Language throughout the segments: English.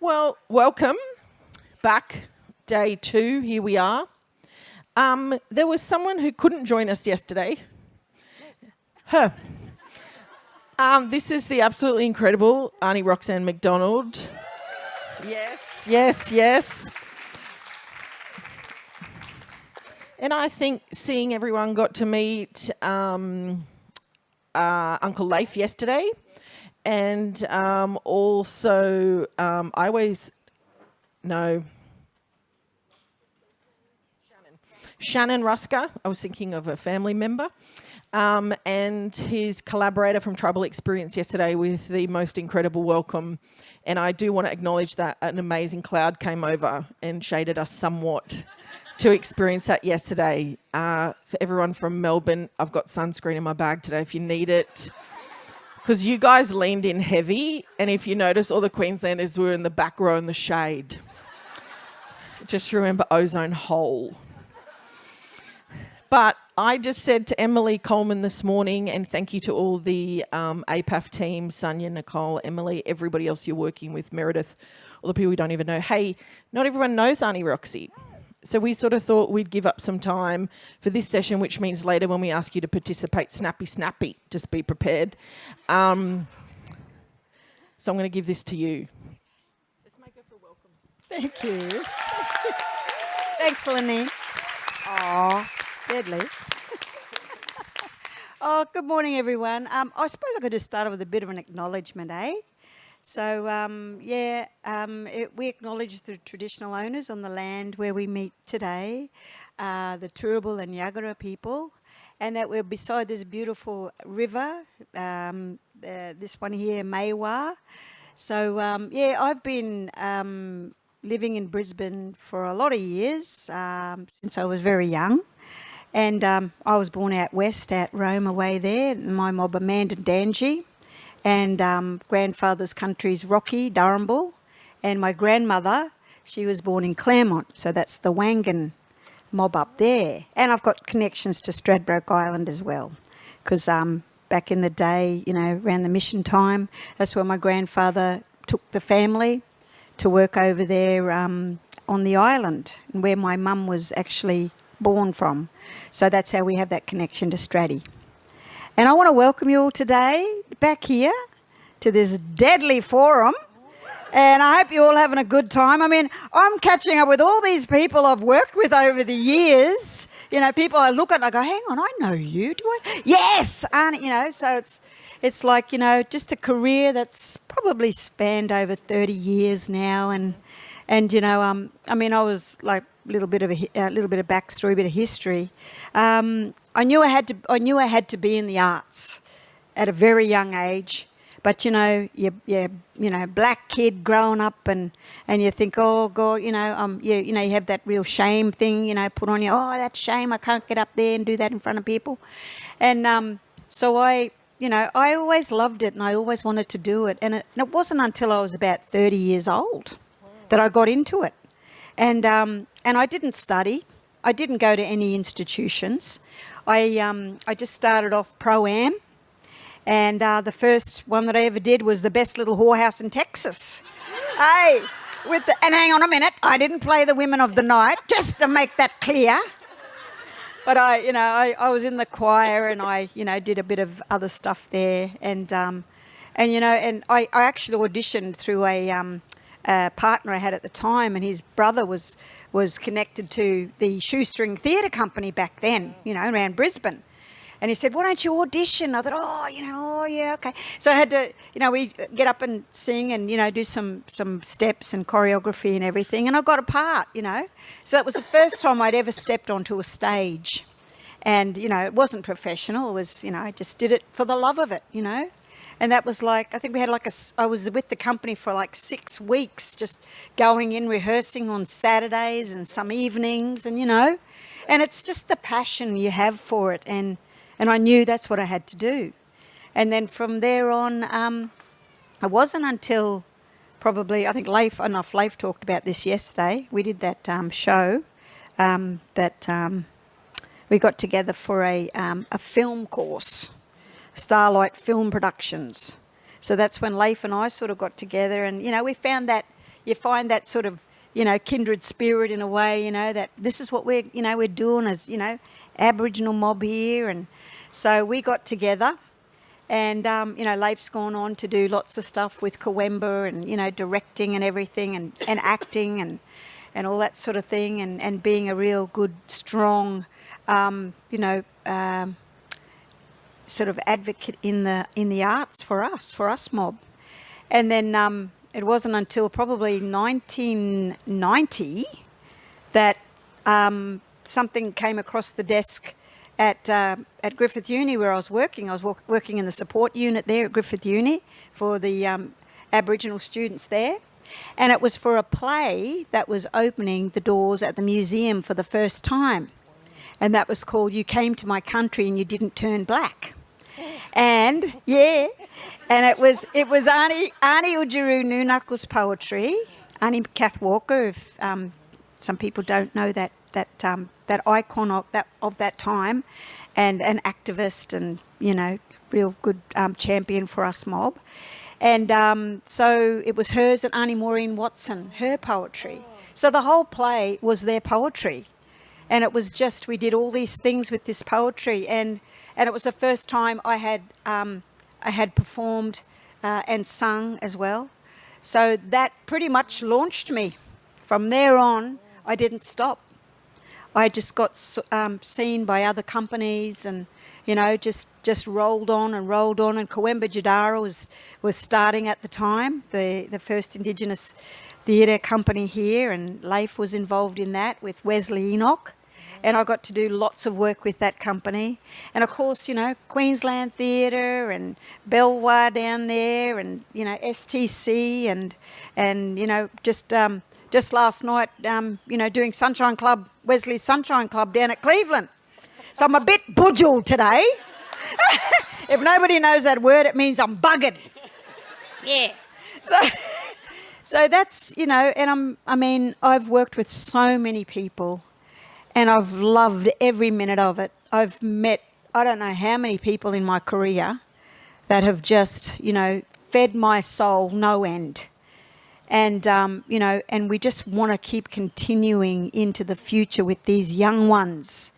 Well, welcome back, day 2. Here we are. There was someone who couldn't join us yesterday. Her. This is the absolutely incredible Auntie Roxanne McDonald. Yes, yes, yes. And I think seeing everyone got to meet Uncle Leif yesterday. And also, I always know Shannon Rusker. I was thinking of a family member. And his collaborator from Tribal Experience yesterday with the most incredible welcome. And I do want to acknowledge that an amazing cloud came over and shaded us somewhat to experience that yesterday. For everyone from Melbourne, I've got sunscreen in my bag today if you need it. Because you guys leaned in heavy, and if you notice, all the Queenslanders were in the back row in the shade. Just remember ozone hole. But I just said to Emily Coleman this morning, and thank you to all the APAF team, Sonia, Nicole, Emily, everybody else you're working with, Meredith, all the people we don't even know. Hey, not everyone knows Auntie Roxy. So we sort of thought we'd give up some time for this session, which means later when we ask you to participate, snappy, just be prepared. So I'm going to give this to you. Let's make her feel welcome. Thank you. Thanks, Lenine. Oh, deadly. Good morning, everyone. I suppose I could just start off with a bit of an acknowledgement, eh? So, we acknowledge the traditional owners on the land where we meet today, the Turrbal and Yagara people, and that we're beside this beautiful river, this one here, Maiwa. So, I've been living in Brisbane for a lot of years, since I was very young. And I was born out west, out Roma way there, my mob Amanda Danji. And grandfather's country's Rocky, Durrumble. And my grandmother, she was born in Claremont, so that's the Wangan mob up there. And I've got connections to Stradbroke Island as well, because back in the day, around the mission time, that's where my grandfather took the family to work over there on the island, where my mum was actually born from. So that's how we have that connection to Straddy. And I want to welcome you all today back here to this deadly forum. And I hope you're all having a good time. I mean, I'm catching up with all these people I've worked with over the years. People I look at and I go, hang on, I know you. Do I? Yes! So it's like, just a career that's probably spanned over 30 years now. And I was like a little bit of backstory, a bit of history. I knew I had to be in the arts at a very young age, but you're black kid growing up, and you think, oh God, you have that real shame thing, put on you. Oh, that's shame. I can't get up there and do that in front of people, and so I always loved it, and I always wanted to do it, and it wasn't until I was about 30 years old that I got into it, and I didn't study. I didn't go to any institutions. I just started off pro-am, and the first one that I ever did was the best little whorehouse in Texas. Hey, and hang on a minute, I didn't play the women of the night, just to make that clear. But I was in the choir, and I did a bit of other stuff there, and I actually auditioned through a partner I had at the time, and his brother was connected to the Shoestring Theatre Company back then, around Brisbane. And he said, why don't you audition? I thought, oh yeah, okay. So I had to, we get up and sing and, do some steps and choreography and everything. And I got a part, So that was the first time I'd ever stepped onto a stage. And, it wasn't professional. It was, I just did it for the love of it, And that was like, I think we had I was with the company for like 6 weeks, just going in, rehearsing on Saturdays and some evenings, and and it's just the passion you have for it. And I knew that's what I had to do. And then from there on, it wasn't until probably, I think Leif talked about this yesterday. We did that show that we got together for a film course. Starlight Film Productions. So that's when Leif and I sort of got together, and we found that you find that sort of, kindred spirit in a way, that this is what we're doing as, Aboriginal mob here. And so we got together and, Leif's gone on to do lots of stuff with Coimbra and, directing and everything and acting and all that sort of thing and being a real good, strong, sort of advocate in the arts for us mob. And then it wasn't until probably 1990 that something came across the desk at Griffith Uni where I was working. I was working in the support unit there at Griffith Uni for the Aboriginal students there. And it was for a play that was opening the doors at the museum for the first time. And that was called You Came to My Country and You Didn't Turn Black. And it was Arnie Ujiru Noonuckle's poetry, Arnie Kath Walker, if some people don't know that icon of that time, and an activist and real good champion for us mob. And so it was hers and Arnie Maureen Watson, her poetry. So the whole play was their poetry. And it was just, we did all these things with this poetry. And it was the first time I had performed and sung as well. So that pretty much launched me. From there on, I didn't stop. I just got seen by other companies and, just rolled on. And Coimbra Jadara was starting at the time, the first Indigenous theatre company here, and Leif was involved in that with Wesley Enoch. And I got to do lots of work with that company. And of course, Queensland Theatre and Belvoir down there and, STC and just last night, doing Sunshine Club, Wesley's Sunshine Club down at Cleveland. So I'm a bit budgel today. If nobody knows that word, it means I'm buggered. Yeah. So that's, and I've worked with so many people and I've loved every minute of it. I've met, I don't know how many people in my career that have just, fed my soul no end. And, and we just want to keep continuing into the future with these young ones,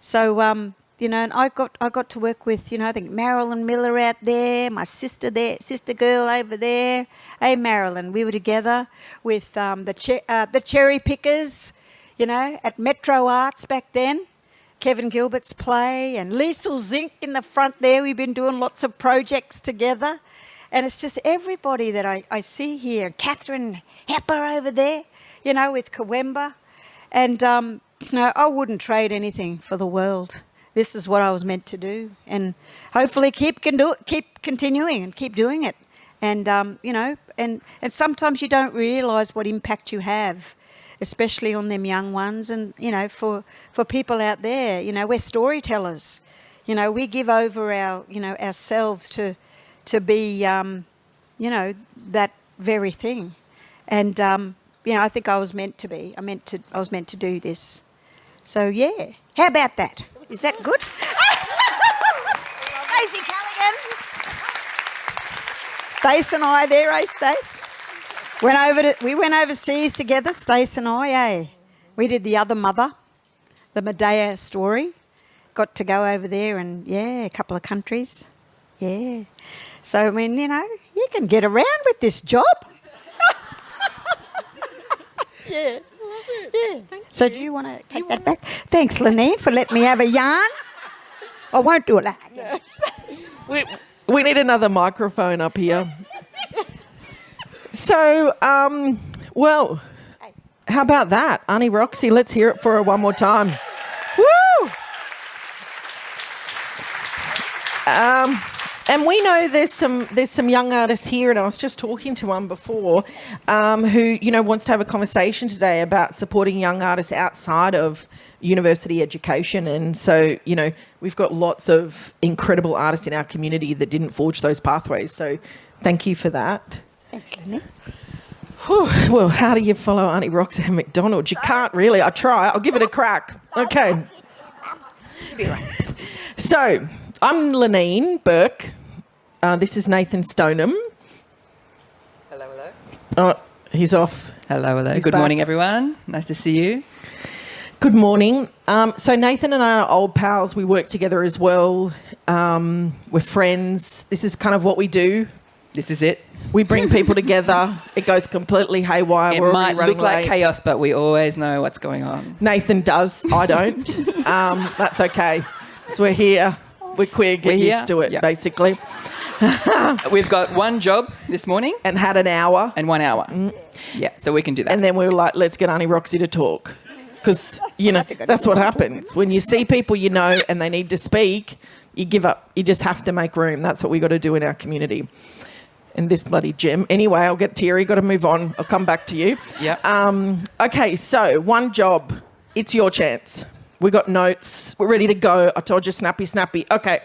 So, and I got to work with, I think Marilyn Miller out there, my sister girl over there. Hey, Marilyn, we were together with the Cherry Pickers, at Metro Arts back then. Kevin Gilbert's play and Liesl Zink in the front there. We've been doing lots of projects together. And it's just everybody that I see here. Catherine Hepper over there, with Coimbra. And, I wouldn't trade anything for the world. This is what I was meant to do. And hopefully keep continuing and keep doing it. And, and sometimes you don't realise what impact you have, especially on them young ones. And, for people out there, we're storytellers. We give over our, ourselves to be, that very thing. And, I think I was meant to be. I was meant to do this. So, yeah. How about that? Is that good? Stacey Callaghan. Stace and I there, eh, Stace? We went overseas together, Stace and I, eh? We did The Other Mother, the Medea story. Got to go over there and, a couple of countries. Yeah. So, you can get around with this job. Yeah. Yeah. So do you want to take that back? Thanks, Lenine, for letting me have a yarn. I won't do it that. We need another microphone up here. So, well, how about that? Auntie Roxy, let's hear it for her one more time. Woo! And we know there's some young artists here, and I was just talking to one before, who wants to have a conversation today about supporting young artists outside of university education. And so we've got lots of incredible artists in our community that didn't forge those pathways. So thank you for that. Thanks, Lenny. Well, how do you follow Auntie Roxanne McDonald? You can't really. I try. I'll give it a crack. Okay. So I'm Lenine Bourke. This is Nathan Stoneham. Hello, hello. He's off. Hello. He's Good back. morning, everyone. Nice to see you. Good morning. So Nathan and I are old pals. We work together as well. We're friends. This is kind of what we do. This is it. We bring people together. It goes completely haywire. It We're might already look like running late. chaos, but we always know what's going on. Nathan does. I don't. That's okay. So we're here. We're queer. Get We're used here. to it, Yep. basically. We've got one job this morning And had an hour. and 1 hour. Yeah, so we can do that. And then we were like, let's get Auntie Roxy to talk. Because, that's what happens. When you see people you know and they need to speak, you give up. You just have to make room. That's what we got to do in our community. In this bloody gym. Anyway, I'll get teary. Got to move on. I'll come back to you. Yep. Okay, so one job. It's your chance. We got notes. We're ready to go. I told you, snappy. Okay.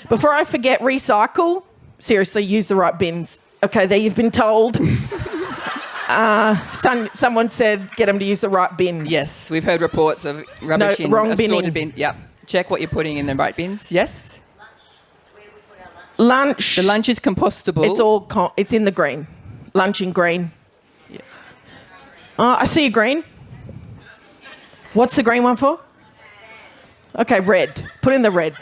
Before I forget, recycle. Seriously, use the right bins. Okay, there you've been told. Someone said get them to use the right bins. Yes, we've heard reports of rubbish in wrong assorted binning. bin. Yep. Check what you're putting in the right bins. Yes. Lunch. The lunch is compostable. It's all. It's in the green. Lunch in green. Yeah. I see a green. What's the green one for? Okay, red. Put in the red.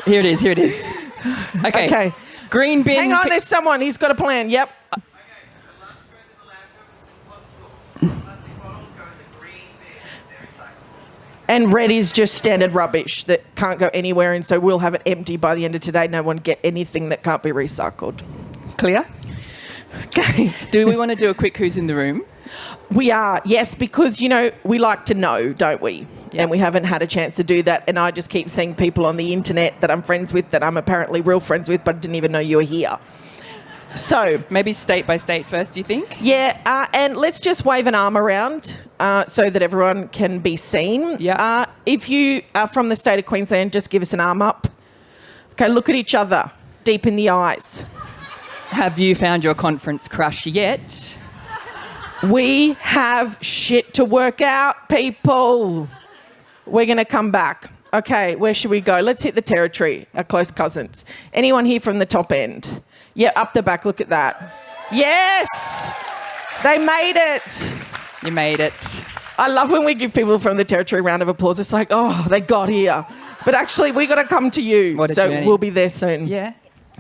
Here it is. Okay. Okay. Green bin. Hang on, there's someone. He's got a plan. Yep. And red is just standard rubbish that can't go anywhere, and so we'll have it empty by the end of today. No one get anything that can't be recycled. Clear? Okay. Do we want to do a quick who's in the room? We are, yes, because, we like to know, don't we? Yeah. And we haven't had a chance to do that. And I just keep seeing people on the internet that I'm friends with, that I'm apparently real friends with, but didn't even know you were here. So, Maybe state by state first, do you think? yeah, and let's just wave an arm around so that everyone can be seen. Yeah. If you are from the state of Queensland, just give us an arm up. Okay, look at each other, deep in the eyes. Have you found your conference crush yet? We have shit to work out, people. We're going to come back. Okay, where should we go? Let's hit the territory, our close cousins. Anyone here from the top end? Yeah, up the back, look at that. Yes! They made it. You made it. I love when we give people from the territory a round of applause. It's like, oh, they got here. But actually, we got to come to you. What a so journey. we'll be there soon. Yeah.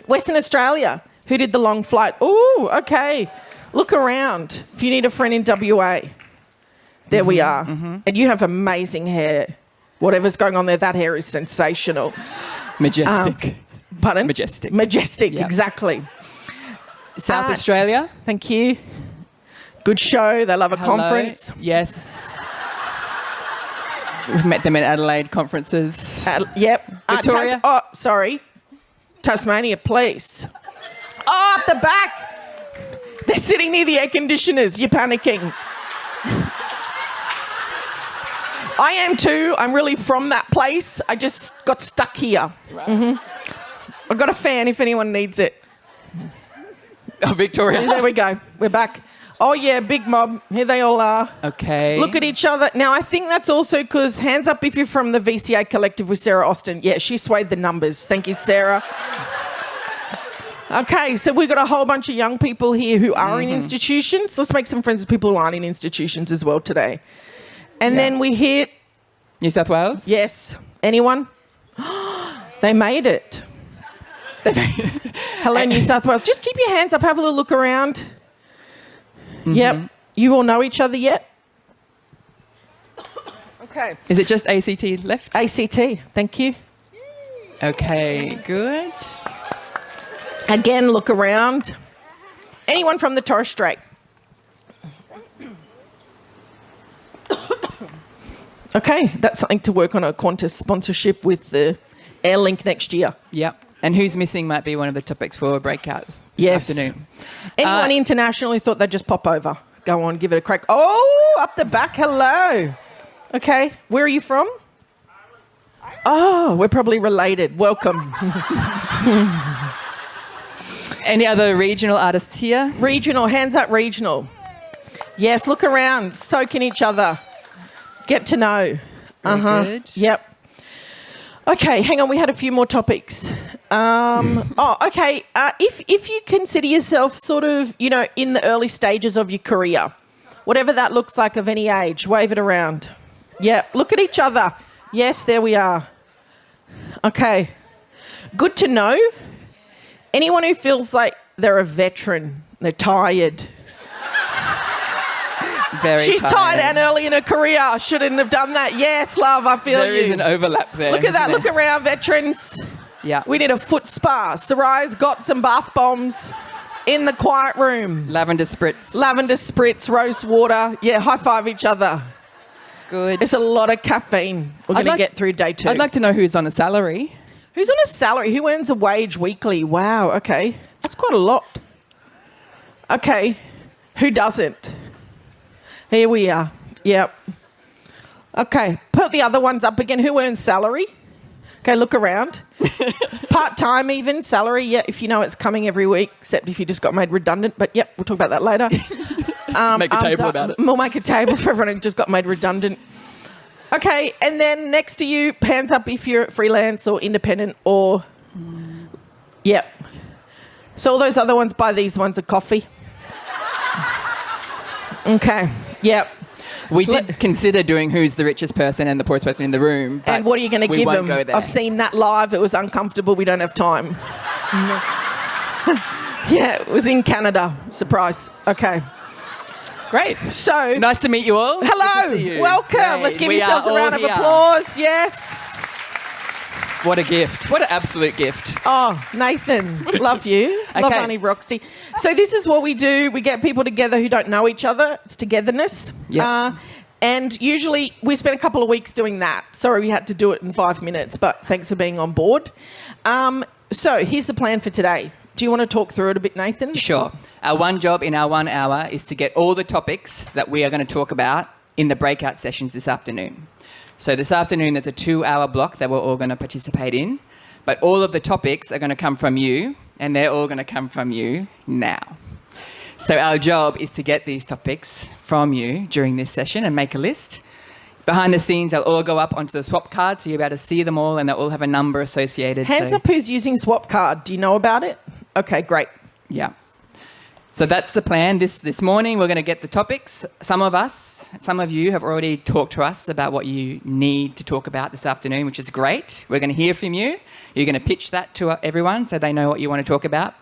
Western Australia. Who did the long flight? Ooh, okay. Look around. If you need a friend in WA, there we are. Mm-hmm. And you have amazing hair. Whatever's going on there, that hair is sensational. Majestic. Pardon? Majestic. Majestic, Yep. exactly. South Australia. Thank you. Good show. They love a Hello. conference. Yes. We've met them at Adelaide conferences. Yep. Victoria? Tasmania Police. Oh, up the back. They're sitting near the air conditioners. You're panicking. I am too. I'm really from that place. I just got stuck here. Right. Mm-hmm. I've got a fan if anyone needs it. Oh, Victoria. There we go. We're back. Oh, yeah, big mob. Here they all are. Okay. Look at each other. Now, I think that's also because, hands up if you're from the VCA collective with Sarah Austin. Yeah, she swayed the numbers. Thank you, Sarah. Okay, so we've got a whole bunch of young people here who are in institutions. Let's make some friends with people who aren't in institutions as well today. And then we hit... New South Wales? Yes. Anyone? They made it. Hello, New South Wales. Just keep your hands up. Have a little look around. Mm-hmm. Yep. You all know each other yet? Okay. Is it just ACT left? ACT. Thank you. Okay, good. Again, look around. Anyone from the Torres Strait? Okay, that's something to work on, a Qantas sponsorship with the Airlink next year. Yep. And who's missing might be one of the topics for breakouts this afternoon. Anyone international who thought they'd just pop over? Go on, give it a crack. Oh, up the back, hello. Okay, where are you from? Oh, we're probably related. Welcome. Any other regional artists here? Regional, hands up, regional. Yes, look around, soaking each other. Get to know. Very good. Yep. Okay, hang on. We had a few more topics. Okay. If you consider yourself sort of, in the early stages of your career, whatever that looks like of any age, wave it around. Yeah, look at each other. Yes, there we are. Okay. Good to know. Anyone who feels like they're a veteran, they're tired. Very She's tired tired. and early in her career. I shouldn't have done that. Yes, love, I feel There you. is an overlap there. Look at that. isn't Look around, veterans. there? Yeah. We need a foot spa. Sarai's got some bath bombs in the quiet room. Lavender spritz. Lavender spritz, rose water. Yeah, high five each other. Good. It's a lot of caffeine. We're going to get through day 2. I'd like to know who's on a salary. Who's on a salary? Who earns a wage weekly? Wow, okay. That's quite a lot. Okay. Who doesn't? Here we are. Yep. Okay. Put the other ones up again. Who earns salary? Okay, look around. Part-time even, salary. Yeah, if you know it's coming every week, except if you just got made redundant. But, yep, we'll talk about that later. Make a table about it. We'll make a table for everyone who just got made redundant. Okay, and then next to you, hands up if you're freelance or independent or... Yep. So all those other ones, buy these ones a coffee. Okay, yep. We did consider doing who's the richest person and the poorest person in the room. But And what are you going to give them? Go there. I've seen that live. It was uncomfortable. We don't have time. Yeah, it was in Canada. Surprise. Okay. Great. So... Nice to meet you all. Hello. Good to see you. Welcome. Great. Let's give We yourselves are a round all of here. applause. Yes. What a gift. What an absolute gift. Oh, Nathan, love you. Love Okay. Auntie Roxy. So this is what we do. We get people together who don't know each other. It's togetherness. Yeah. And usually we spent a couple of weeks doing that. Sorry, we had to do it in 5 minutes, but thanks for being on board. So here's the plan for today. Do you want to talk through it a bit, Nathan? Sure. Our one job in our 1 hour is to get all the topics that we are going to talk about in the breakout sessions this afternoon. So this afternoon, there's a 2-hour block that we're all going to participate in. But all of the topics are going to come from you, and they're all going to come from you now. So our job is to get these topics from you during this session and make a list. Behind the scenes, they'll all go up onto the swap card, so you'll be able to see them all, and they'll all have a number associated. Hands up who's using swap card. Do you know about it? Okay, great. Yeah. So that's the plan. This morning, we're going to get the topics. Some of you have already talked to us about what you need to talk about this afternoon, which is great. We're going to hear from you. You're going to pitch that to everyone so they know what you want to talk about.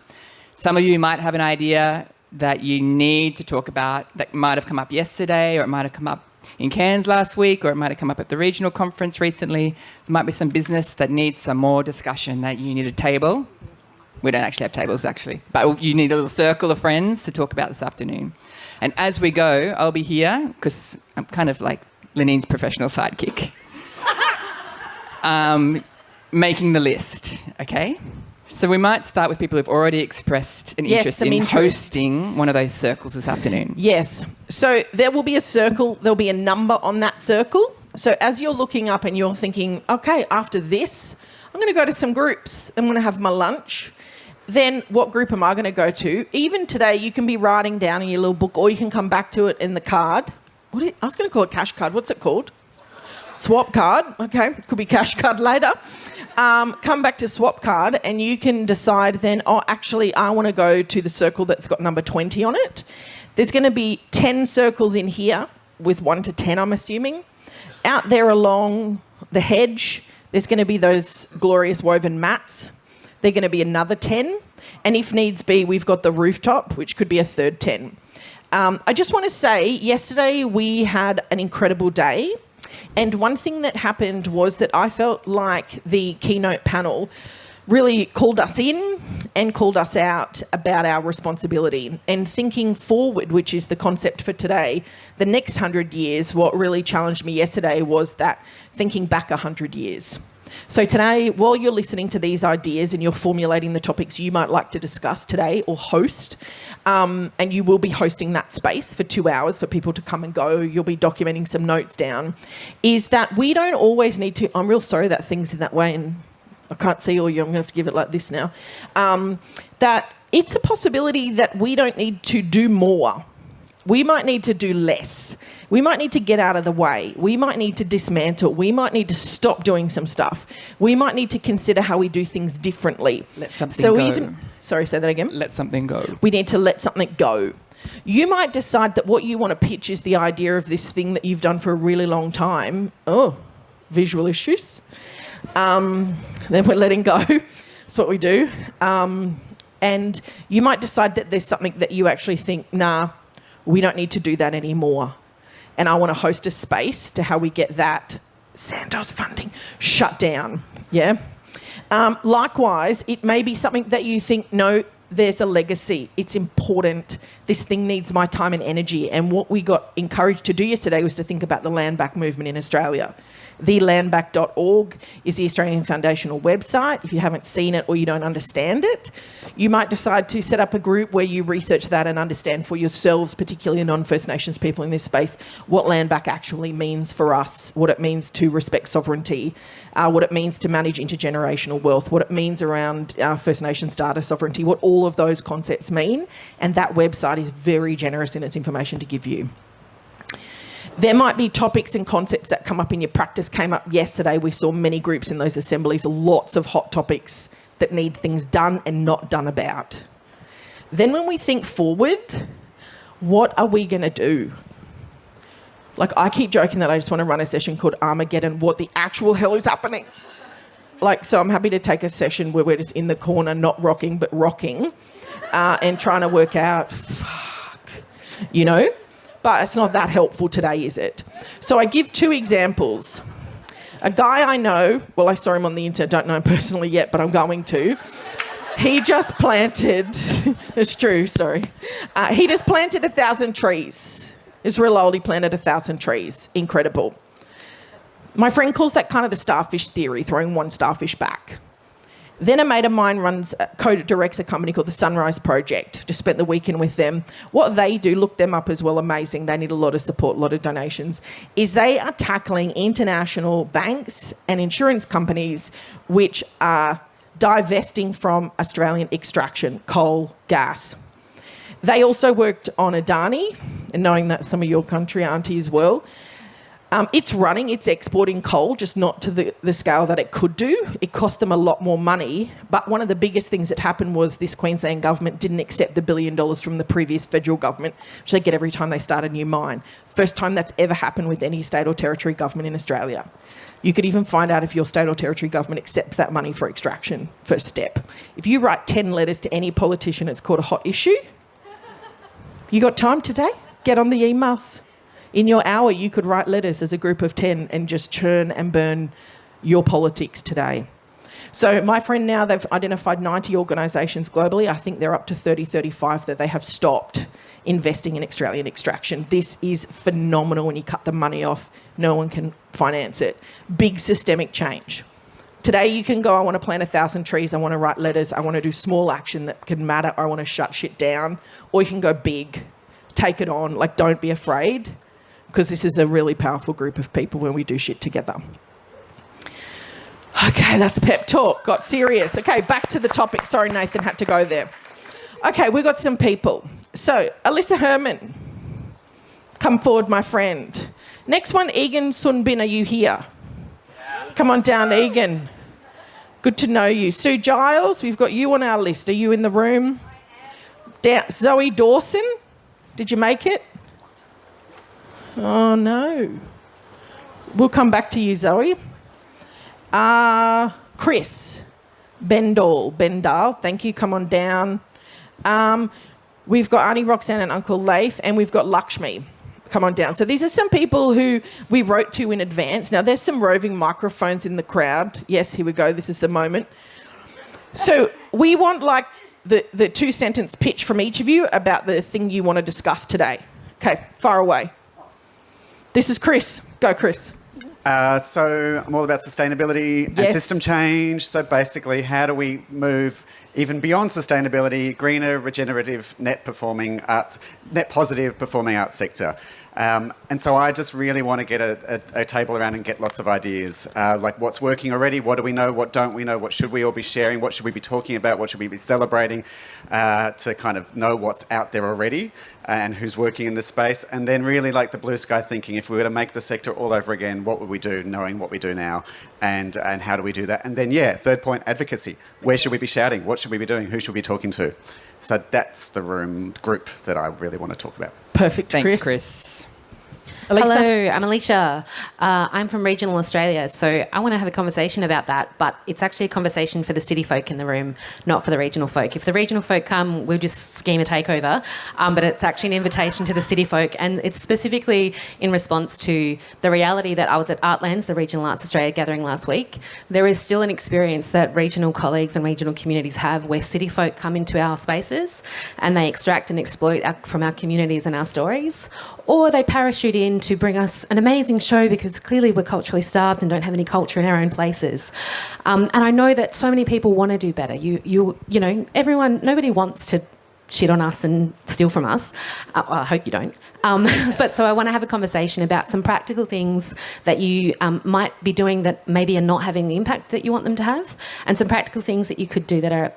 Some of you might have an idea that you need to talk about that might have come up yesterday, or it might have come up in Cairns last week, or it might have come up at the regional conference recently. There might be some business that needs some more discussion that you need a table. We don't actually have tables, actually. But you need a little circle of friends to talk about this afternoon. And as we go, I'll be here, because I'm kind of like Lenine's professional sidekick, making the list, okay? So we might start with people who've already expressed an interest in hosting one of those circles this afternoon. Yes. So there will be a circle. There'll be a number on that circle. So as you're looking up and you're thinking, okay, after this, I'm going to go to some groups. I'm going to have my lunch. Then what group am I going to go to? Even today, you can be writing down in your little book, or you can come back to it in the card. I was going to call it cash card. What's it called? Swap card. Okay, could be cash card later. Come back to swap card, and you can decide then, actually, I want to go to the circle that's got number 20 on it. There's going to be 10 circles in here with 1 to 10, I'm assuming. Out there along the hedge, there's going to be those glorious woven mats. They're going to be another 10. And if needs be, we've got the rooftop, which could be a third 10. I just want to say, yesterday we had an incredible day. And one thing that happened was that I felt like the keynote panel really called us in and called us out about our responsibility. And thinking forward, which is the concept for today, the next 100 years, what really challenged me yesterday was that thinking back 100 years. So today, while you're listening to these ideas and you're formulating the topics you might like to discuss today or host, and you will be hosting that space for 2 hours for people to come and go, you'll be documenting some notes down, is that we don't always need to... I'm real sorry that thing's in that way and I can't see all you. I'm going to have to give it like this now. That it's a possibility that we don't need to do more We might need to do less. We might need to get out of the way. We might need to dismantle. We might need to stop doing some stuff. We might need to consider how we do things differently. Let something go. Sorry, say that again. Let something go. We need to let something go. You might decide that what you want to pitch is the idea of this thing that you've done for a really long time. Oh, visual issues. Then we're letting go. That's what we do. And you might decide that there's something that you actually think, nah, we don't need to do that anymore. And I want to host a space to how we get that Santos funding shut down. Yeah. Likewise, it may be something that you think, no, there's a legacy. It's important. This thing needs my time and energy. And what we got encouraged to do yesterday was to think about the land back movement in Australia. thelandback.org is the Australian Foundational website. If you haven't seen it or you don't understand it, you might decide to set up a group where you research that and understand for yourselves, particularly non-First Nations people in this space, what land back actually means for us, what it means to respect sovereignty, what it means to manage intergenerational wealth, what it means around First Nations data sovereignty, what all of those concepts mean. And that website is very generous in its information to give you. There might be topics and concepts that come up in your practice. Came up yesterday. We saw many groups in those assemblies, lots of hot topics that need things done and not done about. Then when we think forward, what are we going to do? Like, I keep joking that I just want to run a session called Armageddon. What the actual hell is happening? Like, so I'm happy to take a session where we're just in the corner, not rocking, but rocking, and trying to work out, you know? But it's not that helpful today, is it? So I give two examples. A guy I know, well, I saw him on the internet, don't know him personally yet, but I'm going to. He just planted, it's true, sorry. He just planted 1,000 trees. It's real old, he planted 1,000 trees. Incredible. My friend calls that kind of the starfish theory, throwing one starfish back. Then a mate of mine co-directs a company called the Sunrise Project. Just spent the weekend with them. What they do, look them up as well, amazing. They need a lot of support, a lot of donations, is they are tackling international banks and insurance companies which are divesting from Australian extraction, coal, gas. They also worked on Adani, and knowing that some of your country auntie as well. It's running, it's exporting coal, just not to the scale that it could do. It cost them a lot more money. But one of the biggest things that happened was this Queensland government didn't accept the $1 billion from the previous federal government, which they get every time they start a new mine. First time that's ever happened with any state or territory government in Australia. You could even find out if your state or territory government accepts that money for extraction, first step. If you write 10 letters to any politician, it's called a hot issue. You got time today? Get on the emails. In your hour, you could write letters as a group of 10 and just churn and burn your politics today. So my friend now, they've identified 90 organisations globally. I think they're up to 30, 35 that they have stopped investing in Australian extraction. This is phenomenal. When you cut the money off, no one can finance it. Big systemic change. Today you can go, I want to plant 1,000 trees, I want to write letters, I want to do small action that can matter, or I want to shut shit down. Or you can go big, take it on, like don't be afraid. Because this is a really powerful group of people when we do shit together. Okay, that's pep talk. Got serious. Okay, back to the topic. Sorry, Nathan had to go there. Okay, we've got some people. So, Alyssa Herman. Come forward, my friend. Next one, Egan Sunbin, are you here? Yeah. Come on down, Egan. Good to know you. Sue Giles, we've got you on our list. Are you in the room? Zoe Dawson, did you make it? Oh, no. We'll come back to you, Zoe. Chris Bendal, thank you. Come on down. We've got Auntie Roxanne and Uncle Leif, and we've got Lakshmi. Come on down. So these are some people who we wrote to in advance. Now, there's some roving microphones in the crowd. Yes, here we go. This is the moment. So we want, like, the 2-sentence pitch from each of you about the thing you want to discuss today. Okay, far away. This is Chris. Go, Chris. So I'm all about sustainability and system change. So basically, how do we move even beyond sustainability, greener, regenerative, net positive performing arts sector. And so I just really want to get a table around and get lots of ideas, like what's working already, what do we know, what don't we know, what should we all be sharing, what should we be talking about, what should we be celebrating, to kind of know what's out there already and who's working in this space. And then really like the blue sky thinking, if we were to make the sector all over again, what would we do, knowing what we do now, and how do we do that? And then, third point, advocacy. Where should we be shouting? What should we be doing? Who should we be talking to? So that's the group that I really want to talk about. Perfect, Thanks, Chris. Elisa? Hello, I'm Alicia. I'm from regional Australia, so I want to have a conversation about that, but it's actually a conversation for the city folk in the room, not for the regional folk. If the regional folk come, we'll just scheme a takeover, but it's actually an invitation to the city folk, and it's specifically in response to the reality that I was at Artlands, the Regional Arts Australia gathering last week. There is still an experience that regional colleagues and regional communities have where city folk come into our spaces and they extract and exploit from our communities and our stories, or they parachute in to bring us an amazing show because clearly we're culturally starved and don't have any culture in our own places. And I know that so many people want to do better. You know, nobody wants to shit on us and steal from us. I hope you don't. But so I want to have a conversation about some practical things that you might be doing that maybe are not having the impact that you want them to have, and some practical things that you could do that are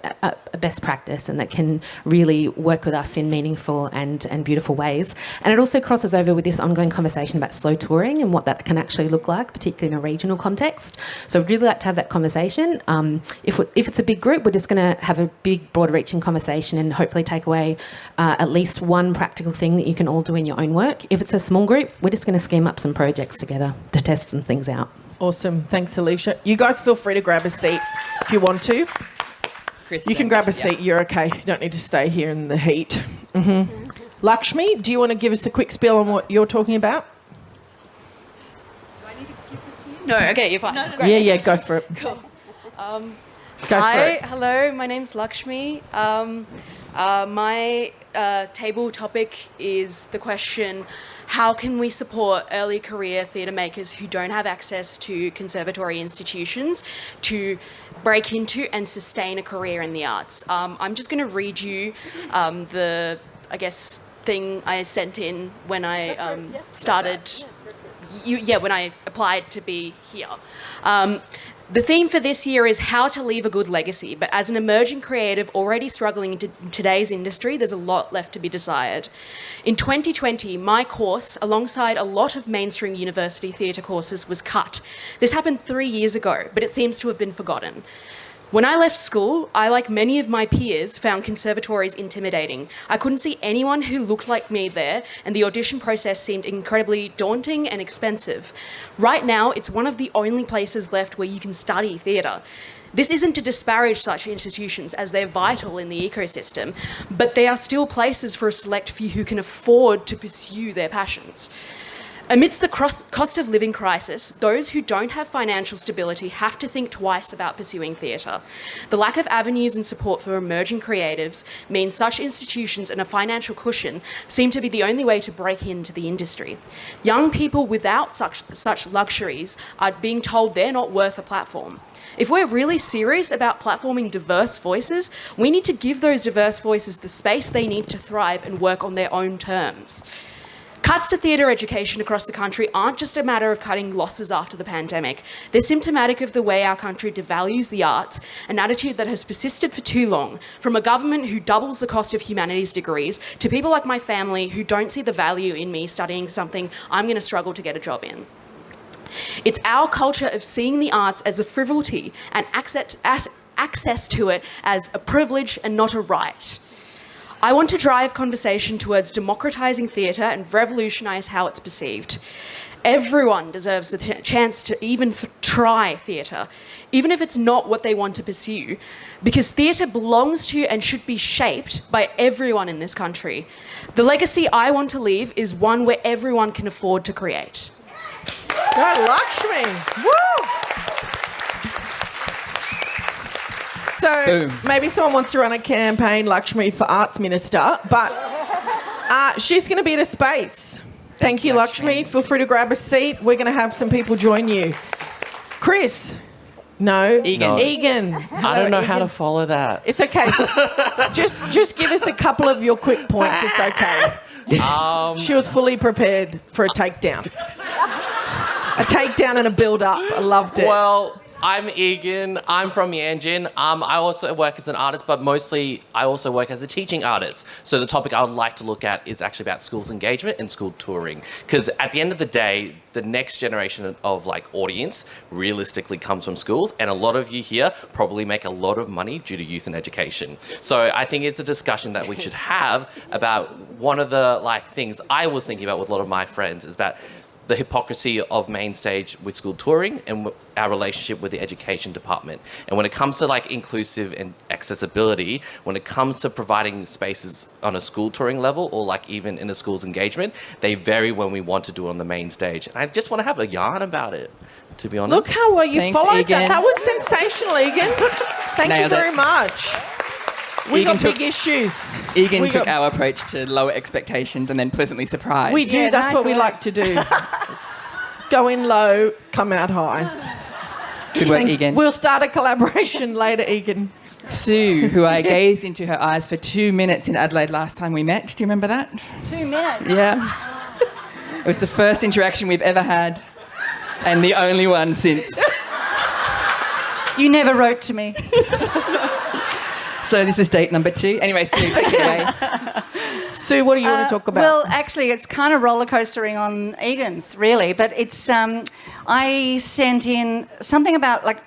a best practice and that can really work with us in meaningful and beautiful ways. And it also crosses over with this ongoing conversation about slow touring and what that can actually look like, particularly in a regional context. So I'd really like to have that conversation. If it's a big group, we're just going to have a big, broad-reaching conversation and hopefully take away at least one practical thing that you can all do in your own work. If it's a small group, we're just going to scheme up some projects together to test some things out. Awesome. Thanks, Alicia. You guys feel free to grab a seat if you want to. Chris, You can grab a seat. You're okay. You don't need to stay here in the heat. Mm-hmm. Lakshmi, do you want to give us a quick spiel on what you're talking about? Do I need to give this to you? No, okay, you're fine. No. Great. Yeah, go for it. Cool. Go for it. Hello, my name's Lakshmi. My table topic is the question, how can we support early career theatre makers who don't have access to conservatory institutions to break into and sustain a career in the arts? I'm just going to read you the, I guess, thing I sent in when I started, when I applied to be here. The theme for this year is how to leave a good legacy, but as an emerging creative already struggling in today's industry, there's a lot left to be desired. In 2020, my course, alongside a lot of mainstream university theatre courses, was cut. This happened 3 years ago, but it seems to have been forgotten. When I left school, I, like many of my peers, found conservatories intimidating. I couldn't see anyone who looked like me there, and the audition process seemed incredibly daunting and expensive. Right now, it's one of the only places left where you can study theatre. This isn't to disparage such institutions, as they're vital in the ecosystem, but they are still places for a select few who can afford to pursue their passions. Amidst the cost of living crisis, those who don't have financial stability have to think twice about pursuing theatre. The lack of avenues and support for emerging creatives means such institutions and a financial cushion seem to be the only way to break into the industry. Young people without such luxuries are being told they're not worth a platform. If we're really serious about platforming diverse voices, we need to give those diverse voices the space they need to thrive and work on their own terms. Cuts to theatre education across the country aren't just a matter of cutting losses after the pandemic. They're symptomatic of the way our country devalues the arts, an attitude that has persisted for too long, from a government who doubles the cost of humanities degrees to people like my family who don't see the value in me studying something I'm going to struggle to get a job in. It's our culture of seeing the arts as a frivolity and access to it as a privilege and not a right. I want to drive conversation towards democratising theatre and revolutionise how it's perceived. Everyone deserves the chance to even try theatre, even if it's not what they want to pursue, because theatre belongs to and should be shaped by everyone in this country. The legacy I want to leave is one where everyone can afford to create. Go Lakshmi! Woo! So Boom. maybe someone wants to run a campaign, Lakshmi, for Arts Minister, but she's going to be at a space. Thank you, Lakshmi. Feel free to grab a seat. We're going to have some people join you. Chris, No. Egan. No. Egan. I don't know how to Egan. follow that. It's okay. just give us a couple of your quick points. It's okay. She was fully prepared for a takedown. A takedown and a build-up. I loved it. Well, I'm Egan. I'm from Yanjin. I also work as an artist, but mostly I also work as a teaching artist. So the topic I would like to look at is actually about schools engagement and school touring. Because at the end of the day, the next generation of like audience realistically comes from schools, and a lot of you here probably make a lot of money due to youth and education. So I think it's a discussion that we should have about one of the like things I was thinking about with a lot of my friends is about the hypocrisy of main stage with school touring and our relationship with the education department. And when it comes to like inclusive and accessibility, when it comes to providing spaces on a school touring level or like even in a school's engagement, they vary when we want to do it on the main stage. And I just want to have a yarn about it, to be honest. Look how well you Thanks, followed Egan. that. That was sensational, Egan. Thank Nailed you it. very much. We Egan got took- big issues. Egan We took got- our approach to lower expectations and then pleasantly surprised. We do. Yeah, That's nice what we work. like to do. Go in low, come out high. Good work, Egan. We'll start a collaboration later, Egan. Sue, who I gazed into her eyes for 2 minutes in Adelaide last time we met. Do you remember that? 2 minutes. Yeah. It was the first interaction we've ever had and the only one since. You never wrote to me. So this is date number 2. Anyway, Sue, take it away. Sue, what do you want to talk about? Well, actually, it's kind of roller coastering on Egan's, really. But it's I sent in something about like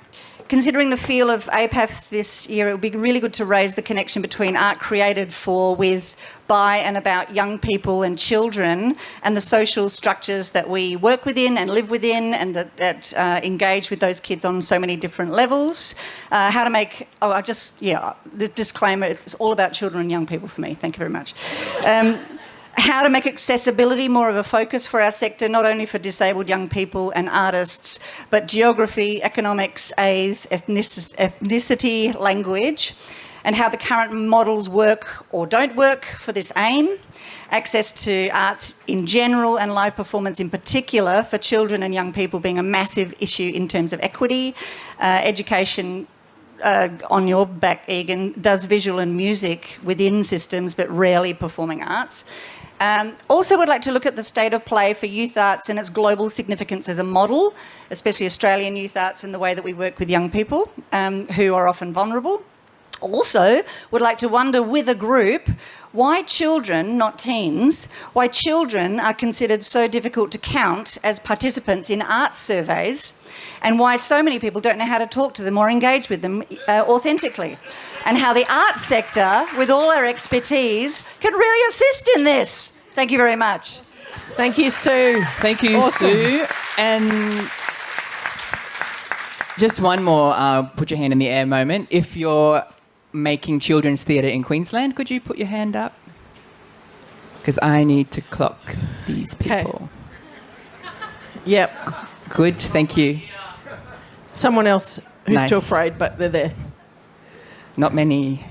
considering the feel of APAF this year. It would be really good to raise the connection between art created for, with, by, and about young people and children, and the social structures that we work within and live within, and that engage with those kids on so many different levels. How to make the disclaimer: it's all about children and young people for me. Thank you very much. How to make accessibility more of a focus for our sector, not only for disabled young people and artists, but geography, economics, age, ethnicity, language, and how the current models work or don't work for this aim. Access to arts in general and live performance in particular for children and young people being a massive issue in terms of equity. Education, on your back, Egan, does visual and music within systems, but rarely performing arts. Also would like to look at the state of play for youth arts and its global significance as a model, especially Australian youth arts and the way that we work with young people who are often vulnerable. Also would like to wonder with a group why children, not teens, why children are considered so difficult to count as participants in arts surveys, and why so many people don't know how to talk to them or engage with them authentically, and how the arts sector, with all our expertise, can really assist in this. Thank you very much. Thank you, Sue. Thank you, Awesome. Sue. And just one more put your hand in the air moment. If you're making children's theatre in Queensland, could you put your hand up? Because I need to clock these people. Yep. Good, thank you. Someone else who's Nice. too afraid, but they're there. Not many.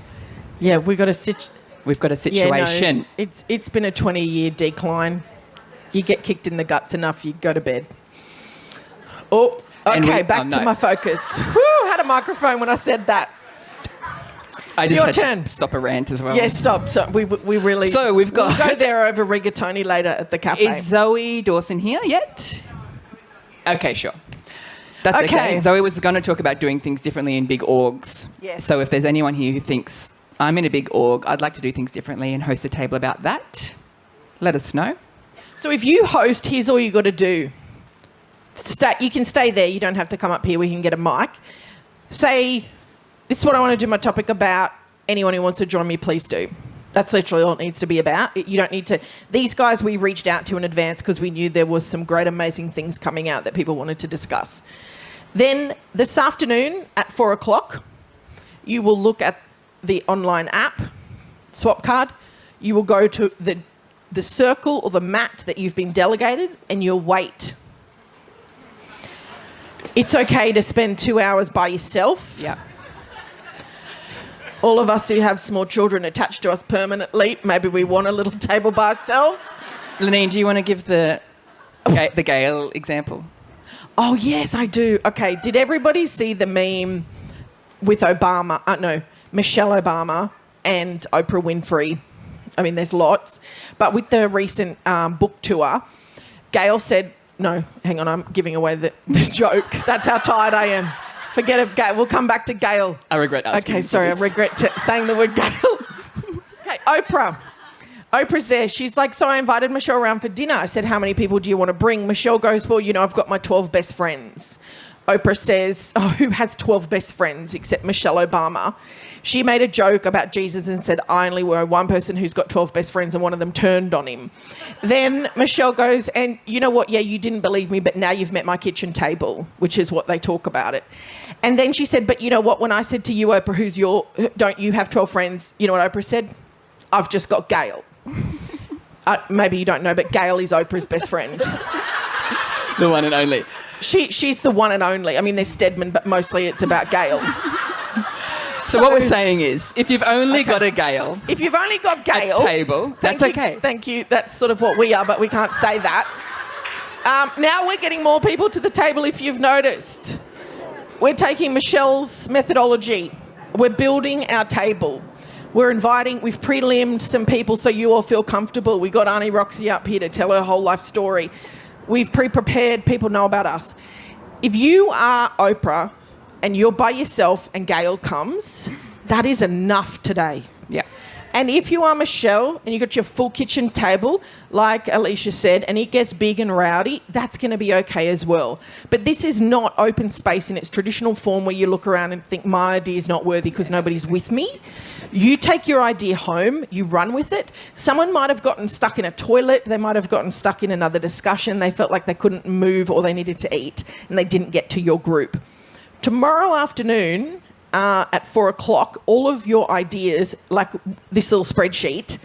Yeah, we got a situation. We've got a situation. It's been a 20-year decline. You get kicked in the guts enough, you go to bed. Oh, And okay, we- back oh, to no. my focus. Woo, had a microphone when I said that. I just Your had turn. to stop a rant as well. Yeah, stop. So we really. So we've got- We'll go there over rigatoni later at the cafe. Is Zoe Dawson here yet? Okay, sure. That's okay. Okay. Zoe was going to talk about doing things differently in big orgs. Yes. So if there's anyone here who thinks, I'm in a big org, I'd like to do things differently and host a table about that, let us know. So if you host, here's all you got to do. You can stay there. You don't have to come up here. We can get a mic. Say, this is what I want to do my topic about. Anyone who wants to join me, please do. That's literally all it needs to be about. You don't need to... These guys we reached out to in advance because we knew there was some great, amazing things coming out that people wanted to discuss. Then this afternoon at 4 o'clock, you will look at the online app, swap card. You will go to the circle or the mat that you've been delegated and you'll wait. It's okay to spend 2 hours by yourself. Yeah. All of us who have small children attached to us permanently, maybe we want a little table by ourselves. Lenine, do you want to give the Gail example? Oh, yes, I do. Okay, did everybody see the meme with Obama? No, Michelle Obama and Oprah Winfrey? I mean, there's lots. But with the recent book tour, Gail said, no, hang on, I'm giving away this joke. That's how tired I am. Forget it, Gail. We'll come back to Gail. I regret asking. Okay, sorry, I regret saying the word Gail. Okay, Oprah. Oprah's there. She's like, so I invited Michelle around for dinner. I said, how many people do you want to bring? Michelle goes, well, I've got my 12 best friends. Oprah says, oh, who has 12 best friends except Michelle Obama? She made a joke about Jesus and said, I only know one person who's got 12 best friends and one of them turned on him. Then Michelle goes, and you know what? Yeah, you didn't believe me, but now you've met my kitchen table, which is what they talk about it. And then she said, but you know what? When I said to you, Oprah, don't you have 12 friends? You know what Oprah said? I've just got Gail. Maybe you don't know, but Gail is Oprah's best friend. The one and only. She's the one and only. I mean, there's Stedman, but mostly it's about Gail. So what we're saying is, if you've only got a Gail... If you've only got Gail... At table, that's okay. Thank you. That's sort of what we are, but we can't say that. Now we're getting more people to the table, if you've noticed. We're taking Michelle's methodology. We're building our table. We've pre-limbed some people so you all feel comfortable. We got Auntie Roxy up here to tell her whole life story. We've pre-prepared, people know about us. If you are Oprah and you're by yourself and Gail comes, that is enough today. Yeah. And if you are Michelle and you got your full kitchen table, like Alicia said, and it gets big and rowdy, that's going to be okay as well. But this is not open space in its traditional form where you look around and think, my idea is not worthy because nobody's with me. You take your idea home, you run with it. Someone might have gotten stuck in a toilet, they might have gotten stuck in another discussion, they felt like they couldn't move or they needed to eat and they didn't get to your group. Tomorrow afternoon, at 4 o'clock, all of your ideas, like this little spreadsheet,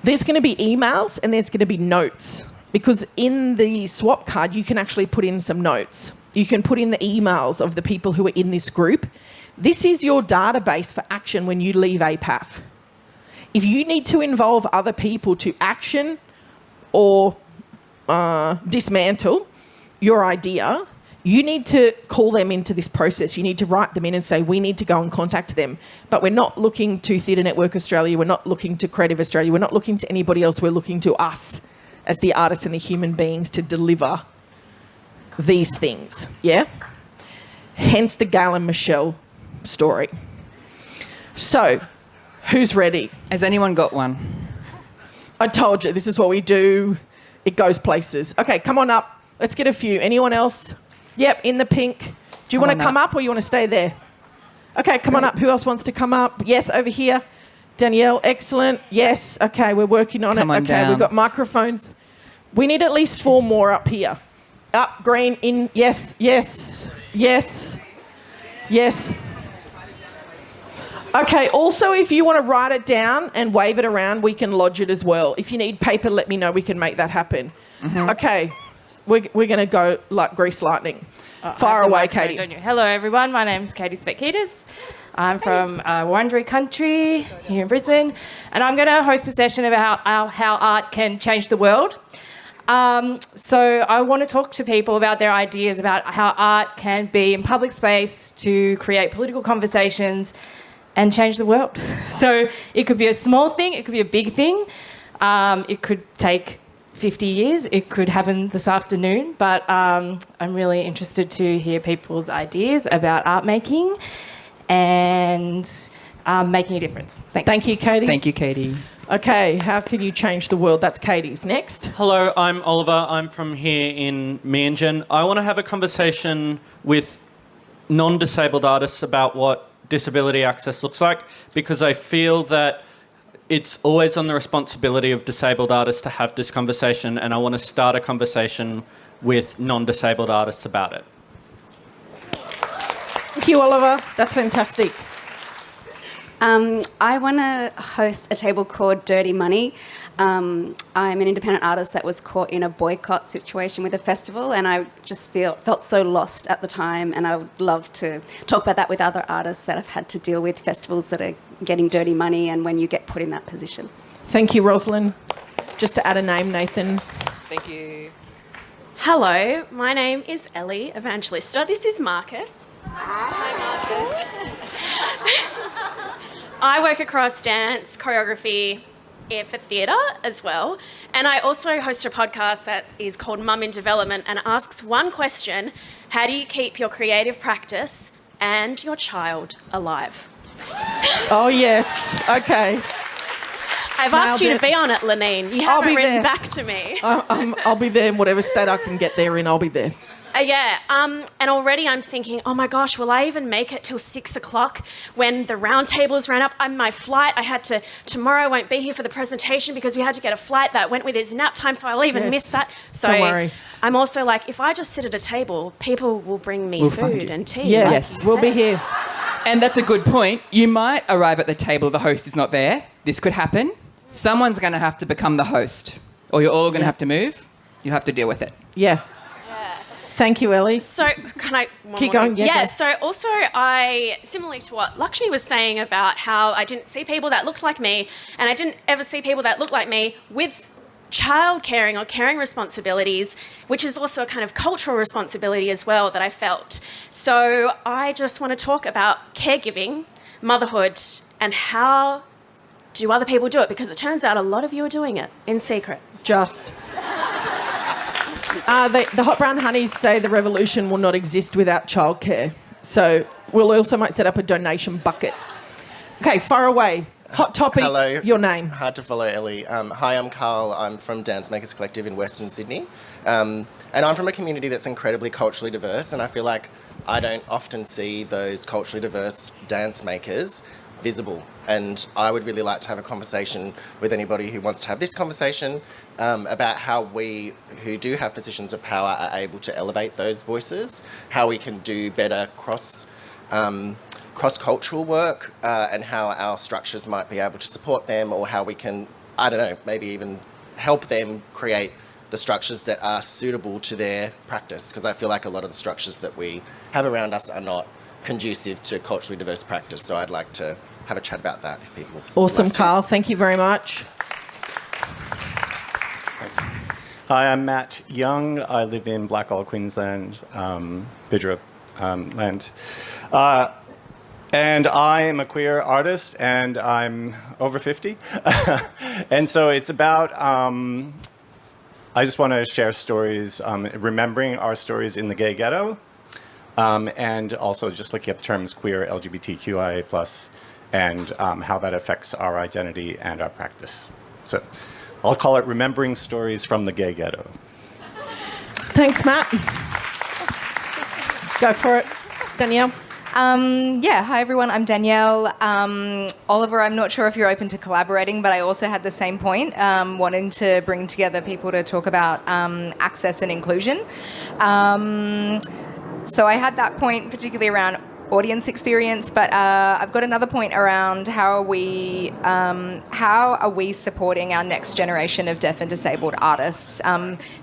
there's going to be emails and there's going to be notes, because in the swap card you can actually put in some notes. You can put in the emails of the people who are in this group. This is your database for action when you leave APAF. If you need to involve other people to action or dismantle your idea, you need to call them into this process. You need to write them in and say, we need to go and contact them. But we're not looking to Theatre Network Australia. We're not looking to Creative Australia. We're not looking to anybody else. We're looking to us as the artists and the human beings to deliver these things. Yeah? Hence the Gail and Michelle story. So, who's ready? Has anyone got one? I told you, this is what we do. It goes places. Okay, come on up. Let's get a few. Anyone else? Yep, in the pink. Do you want to come up or you want to stay there? Okay, come on up. Who else wants to come up? Yes, over here. Danielle, excellent. Yes, okay, we're working on it. Okay, we've got microphones. We need at least 4 more up here. Up, green, in, yes, yes, yes, yes. Okay, also if you want to write it down and wave it around, we can lodge it as well. If you need paper, let me know. We can make that happen. Mm-hmm. Okay. We're going to go like grease lightning. Far away, Katie. Hello, everyone. My name's Katie Speck-Heatis. I'm from Wurundjeri country here in Brisbane, and I'm going to host a session about how art can change the world. So I want to talk to people about their ideas about how art can be in public space to create political conversations and change the world. So it could be a small thing, it could be a big thing. It could take 50 years. It could happen this afternoon, but I'm really interested to hear people's ideas about art making and making a difference. Thanks. Thank you, Katie. Thank you, Katie. Okay, how can you change the world? That's Katie's. Next. Hello, I'm Oliver. I'm from here in Meanjin. I want to have a conversation with non-disabled artists about what disability access looks like, because I feel that it's always on the responsibility of disabled artists to have this conversation, and I want to start a conversation with non-disabled artists about it. Thank you, Oliver. That's fantastic. I want to host a table called Dirty Money. I'm an independent artist that was caught in a boycott situation with a festival, and I just felt so lost at the time, and I would love to talk about that with other artists that have had to deal with festivals that are getting dirty money and when you get put in that position. Thank you, Rosalind. Just to add a name, Nathan. Thank you. Hello, my name is Ellie Evangelista. This is Marcus. Hi, Marcus. I work across dance, choreography, for theatre as well. And I also host a podcast that is called Mum in Development and asks one question: how do you keep your creative practice and your child alive? Oh, yes. Okay. I've asked you to be on it, Lenine. You haven't written back to me. I'll be there in whatever state I can get there in. I'll be there. Yeah, and already I'm thinking, oh my gosh, will I even make it till 6 o'clock when the round tables ran up? My flight, tomorrow I won't be here for the presentation because we had to get a flight that went with his nap time, so I'll even miss that. So don't worry. I'm also like, if I just sit at a table, people will bring me food and tea. Yeah, like yes, we'll be here. And that's a good point. You might arrive at the table, the host is not there. This could happen. Someone's going to have to become the host, or you're all going to have to move. You have to deal with it. Yeah. Thank you, Ellie. So, can I... Keep going. Yeah, go. so also similarly to what Lakshmi was saying about how I didn't see people that looked like me, and I didn't ever see people that looked like me with child caring or caring responsibilities, which is also a kind of cultural responsibility as well that I felt. So I just want to talk about caregiving, motherhood, and how do other people do it, because it turns out a lot of you are doing it in secret. Just. The Hot Brown Honeys say the revolution will not exist without childcare. So we'll also might set up a donation bucket. Okay, far away. Hot topic. Hello. Your name. Hard to follow, Ellie. Hi, I'm Carl. I'm from Dance Makers Collective in Western Sydney. And I'm from a community that's incredibly culturally diverse, and I feel like I don't often see those culturally diverse dance makers visible. And I would really like to have a conversation with anybody who wants to have this conversation about how we, who do have positions of power, are able to elevate those voices, how we can do better cross-cultural work, and how our structures might be able to support them, or how we can, I don't know, maybe even help them create the structures that are suitable to their practice, because I feel like a lot of the structures that we have around us are not conducive to culturally diverse practice. So I'd like to have a chat about that if people Awesome, like to. Carl. Thank you very much. Thanks. Hi, I'm Matt Young. I live in Blackall, Queensland, Bidra land. And I am a queer artist, and I'm over 50. And so it's about, I just want to share stories, remembering our stories in the gay ghetto, and also just looking at the terms queer, LGBTQIA+, and how that affects our identity and our practice. So I'll call it Remembering Stories from the Gay Ghetto. Thanks, Matt. Go for it. Danielle. Hi everyone, I'm Danielle. Oliver, I'm not sure if you're open to collaborating, but I also had the same point, wanting to bring together people to talk about access and inclusion. So I had that point particularly around audience experience, but I've got another point around how are we supporting our next generation of deaf and disabled artists,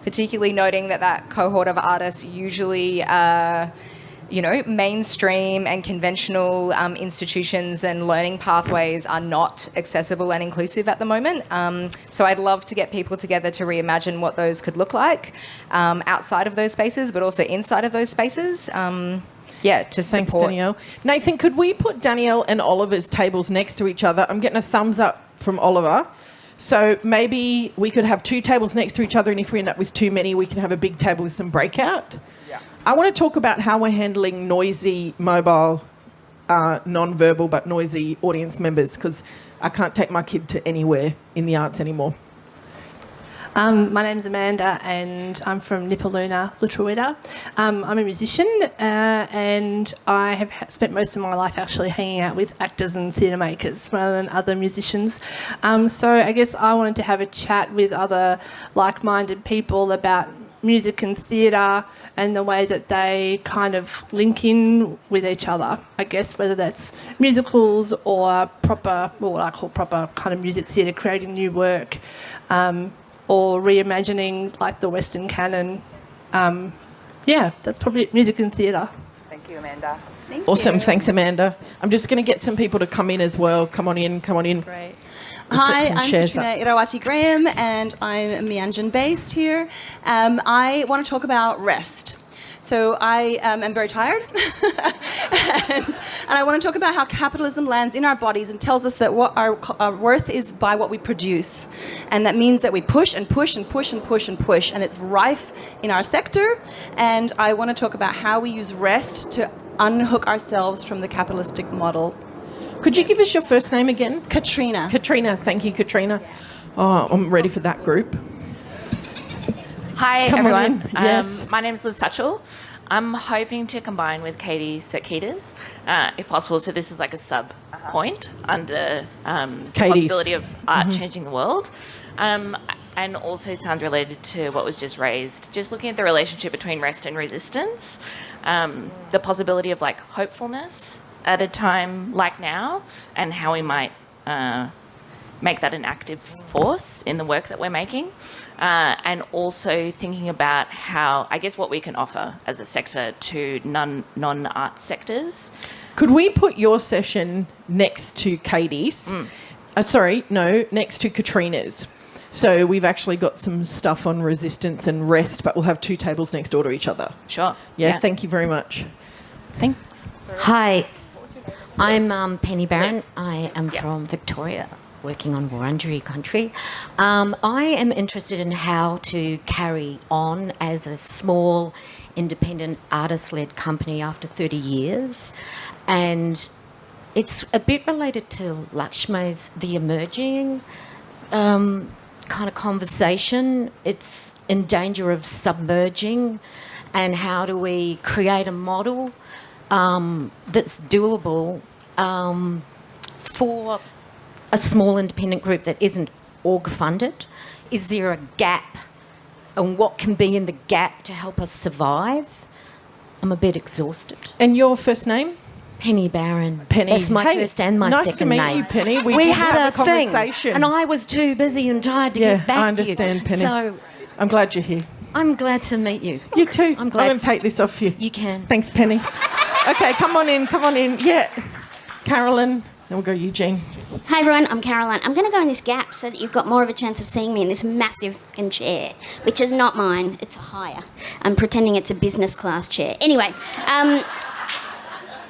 particularly noting that cohort of artists usually mainstream and conventional institutions and learning pathways are not accessible and inclusive at the moment. So I'd love to get people together to reimagine what those could look like outside of those spaces, but also inside of those spaces. To support. Thanks, Danielle. Nathan, could we put Danielle and Oliver's tables next to each other? I'm getting a thumbs up from Oliver. So maybe we could have two tables next to each other, and if we end up with too many, we can have a big table with some breakout. I want to talk about how we're handling noisy, mobile, non-verbal but noisy audience members, because I can't take my kid to anywhere in the arts anymore. My name's Amanda and I'm from Nipaluna, Lutruwita. I'm a musician and I have spent most of my life actually hanging out with actors and theatre makers rather than other musicians. So I guess I wanted to have a chat with other like-minded people about music and theatre and the way that they kind of link in with each other, I guess, whether that's musicals or proper, or what I call proper kind of music theatre, creating new work, or reimagining like the Western canon. That's probably it, music and theatre. Thank you, Amanda. Awesome, thanks, Amanda. I'm just going to get some people to come in as well. Come on in. Great. Hi, sits and I'm shares Katrina that. Irawati Graham, and I'm Mianjin based here. I want to talk about rest. So I am very tired, and I want to talk about how capitalism lands in our bodies and tells us that what our worth is by what we produce, and that means that we push and push and push and push and push, and it's rife in our sector. And I want to talk about how we use rest to unhook ourselves from the capitalistic model. Could you give us your first name again? Katrina. Katrina, thank you, Katrina. Oh, I'm ready for that group. Hi, Come on everyone. in. Yes. My name is Liv Satchel. I'm hoping to combine with Katie Svetkidas, if possible. So this is like a sub-point under the possibility of art changing the world. And also sounds related to what was just raised. Just looking at the relationship between rest and resistance, the possibility of like hopefulness at a time like now, and how we might make that an active force in the work that we're making, and also thinking about how, I guess, what we can offer as a sector to non-art sectors. Could we put your session next to Katie's? Next to Katrina's. So we've actually got some stuff on resistance and rest, but we'll have two tables next door to each other. Sure. Yeah. Thank you very much. Thanks. Hi, I'm Penny Barron. I am from Victoria, working on Wurundjeri country. I am interested in how to carry on as a small, independent, artist-led company after 30 years. And it's a bit related to Lakshmi's The Emerging kind of conversation. It's in danger of submerging, and how do we create a model that's doable for a small independent group that isn't org funded? Is there a gap, and what can be in the gap to help us survive? I'm a bit exhausted. And your first name? Penny Barron. Penny. That's my first and my second name. Nice to meet you, Penny. We did had have a thing, conversation. and I was too busy and tired to get back I understand, to you. Penny. So I'm glad you're here. I'm glad to meet you. You too. I'm glad. I'm going to take this off you. You can. Thanks, Penny. Okay, come on in. Yeah. Carolyn. Then we'll go Eugene. Hi everyone, I'm Caroline. I'm going to go in this gap so that you've got more of a chance of seeing me in this massive fucking chair, which is not mine, it's a hire. I'm pretending it's a business class chair. Anyway,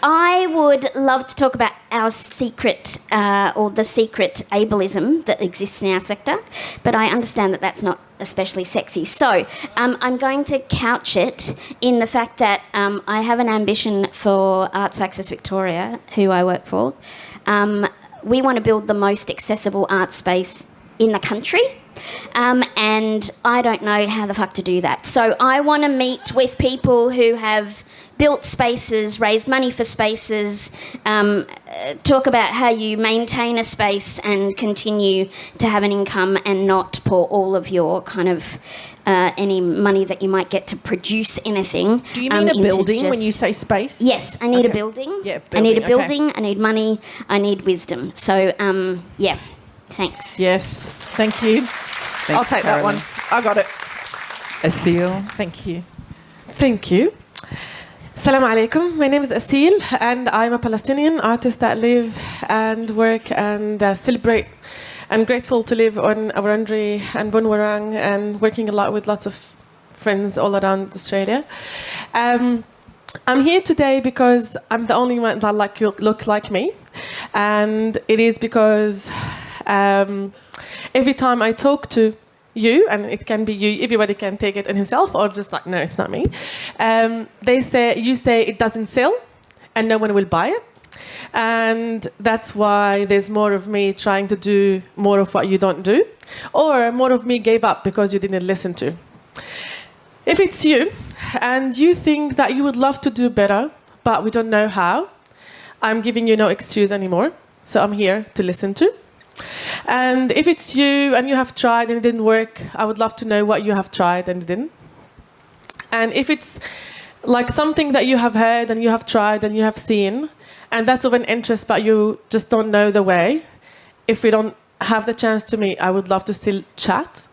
I would love to talk about our secret, or the secret ableism that exists in our sector, but I understand that that's not especially sexy. So I'm going to couch it in the fact that I have an ambition for Arts Access Victoria, who I work for. We want to build the most accessible art space in the country. And I don't know how the fuck to do that. So I want to meet with people who have built spaces, raised money for spaces, talk about how you maintain a space and continue to have an income and not pour all of your kind of any money that you might get to produce anything. Do you mean a building when you say space? Yes, I need a building. Yeah, I need a building, building, I need money, I need wisdom. So, yeah, thanks. Yes, thank you. I'll take that one. I got it. Asil. Thank you. Thank you. Assalamu alaikum. My name is Asil, and I'm a Palestinian artist that live and work and celebrate. I'm grateful to live on Wurundjeri and Bunwurrung and working a lot with lots of friends all around Australia. I'm here today because I'm the only one that look like me, and it is because every time I talk to you, and it can be you, everybody can take it on himself, or just like, no, it's not me. You say it doesn't sell, and no one will buy it. And that's why there's more of me trying to do more of what you don't do, or more of me gave up because you didn't listen to. If it's you, and you think that you would love to do better, but we don't know how, I'm giving you no excuse anymore. So I'm here to listen to. And if it's you and you have tried and it didn't work, I would love to know what you have tried and it didn't. And if it's like something that you have heard and you have tried and you have seen, and that's of an interest but you just don't know the way, if we don't have the chance to meet, I would love to still chat.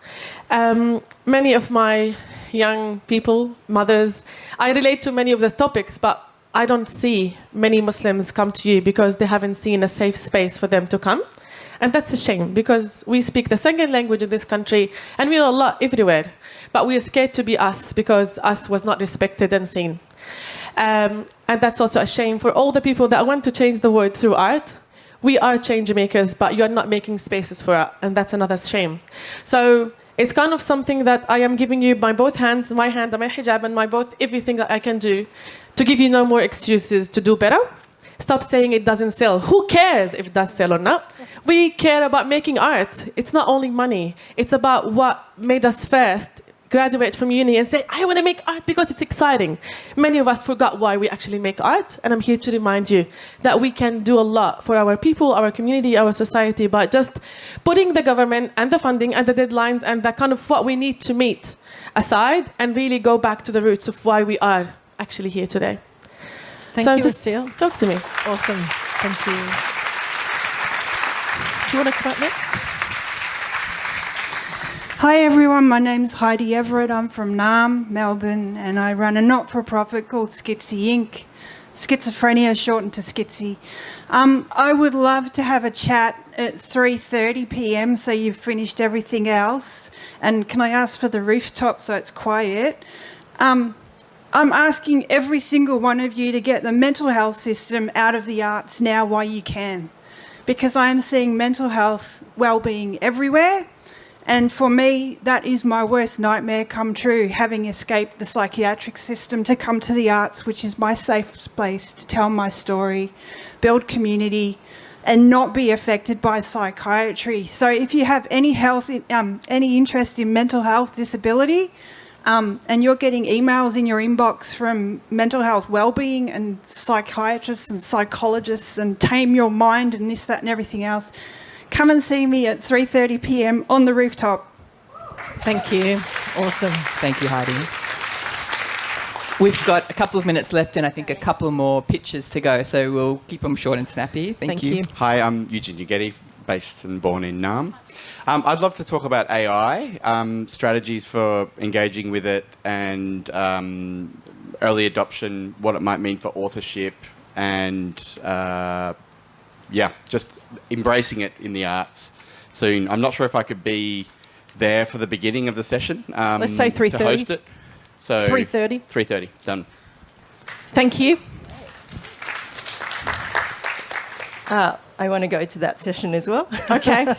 Many of my young people, mothers, I relate to many of the topics, but I don't see many Muslims come to you because they haven't seen a safe space for them to come. And that's a shame because we speak the second language in this country and we are a lot everywhere. But we are scared to be us because us was not respected and seen. And that's also a shame for all the people that want to change the world through art. We are change makers, but you're not making spaces for it, and that's another shame. So it's kind of something that I am giving you by both hands, my hand and my hijab, and my both everything that I can do to give you no more excuses to do better. Stop saying it doesn't sell. Who cares if it does sell or not? We care about making art. It's not only money. It's about what made us first graduate from uni and say, I want to make art because it's exciting. Many of us forgot why we actually make art, and I'm here to remind you that we can do a lot for our people, our community, our society, by just putting the government and the funding and the deadlines and the kind of what we need to meet aside and really go back to the roots of why we are actually here today. Thank so you, just Asil. talk to me. Awesome. Thank you. Do you want to come up next? Hi everyone, my name's Heidi Everett. I'm from Nam, Melbourne, and I run a not-for-profit called Schizzy Inc. Schizophrenia shortened to Schizzy. I would love to have a chat at 3:30 p.m. so you've finished everything else. And can I ask for the rooftop so it's quiet? I'm asking every single one of you to get the mental health system out of the arts now while you can, because I am seeing mental health well-being everywhere. And for me, that is my worst nightmare come true, having escaped the psychiatric system to come to the arts, which is my safe place to tell my story, build community, and not be affected by psychiatry. So if you have any any interest in mental health disability, and you're getting emails in your inbox from mental health wellbeing and psychiatrists and psychologists and tame your mind and this, that, and everything else, come and see me at 3:30 p.m. on the rooftop. Thank you. Awesome. Thank you, Heidi. We've got a couple of minutes left and I think a couple more pitches to go, so we'll keep them short and snappy. Thank you. Hi, I'm Eugene Ugeti, based and born in Nam. I'd love to talk about AI, strategies for engaging with it and early adoption, what it might mean for authorship and just embracing it in the arts soon. I'm not sure if I could be there for the beginning of the session. Let's say 3:30. To host it. So 3:30. 3:30, done. Thank you. I want to go to that session as well. Okay.